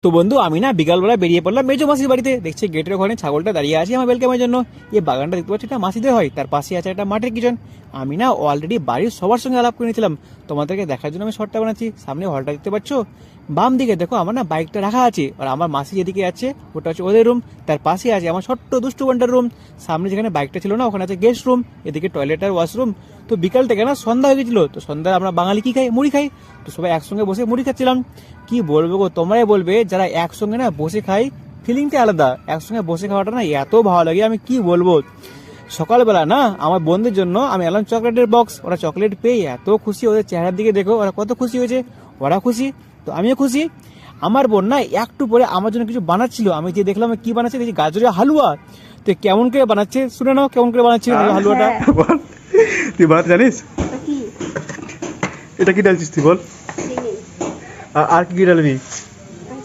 তো বন্ধু আমি না বিকালবেলা বেরিয়ে পড়লাম মেজো মাসির বাড়িতে। দেখছি গেটের ওখানে ছাগলটা দাঁড়িয়ে আছে আমার ওয়েলকামের জন্য। এই বাগানটা দেখতে পাচ্ছি এটা মাসিদের হয়, তার পাশে আছে একটা মাঠের কিচেন। আমি না অলরেডি বাড়ির সবার সঙ্গে আলাপ করে নিয়েছিলাম, তোমাদেরকে দেখার জন্য আমি শর্টটা বানাচ্ছি। সামনে হলটা দেখতে পাচ্ছ, বাম দিকে দেখো আমার না বাইকটা রাখা আছে, আর আমার মাসি যেদিকে আছে ওটা হচ্ছে ওদের রুম, তার পাশে আছে আমার ছোট্ট দুষ্টু বান্ডার রুম। সামনে যেখানে বাইকটা ছিল না ওখানে আছে গেস্ট রুম, এদিকে টয়লেট আর ওয়াশরুম। তো বিকাল থেকে না সন্ধ্যা হয়ে গেছিল, তো সন্ধ্যায় আমরা বাঙালি কি খাই, মুড়ি খাই। তো সবাই একসঙ্গে বসে মুড়ি খাচ্ছিলাম। কি বলবো গো, তোমরাই বলবে যারা একসঙ্গে না বসে খাই ফিলিংটা আলাদা। একসঙ্গে বসে খাওয়াটা না এত ভালো লাগে, আমি কি বলবো। সকালবেলা না আমার বন্ধুদের জন্য আমি এলাম চকলেটের বক্স, ওরা চকলেট পেয়ে এত খুশি, ওদের চেহারার দিকে দেখো ওরা কত খুশি হয়েছে। ওরা খুশি তো আমিও খুশি। আমার বোন না একটু পরে আমার জন্য কিছু বানাচ্ছিল, আমি যে দেখলাম কি বানাচ্ছে, দেখি গাজরের হালুয়া। তো কেমন করে বানাচ্ছে শুনে নাও, কেমন করে বানাচ্ছে হালুয়াটা। তুই বানাতে জানিস? এটা কি ডালছিস তুই বল? আর কি ডালবি?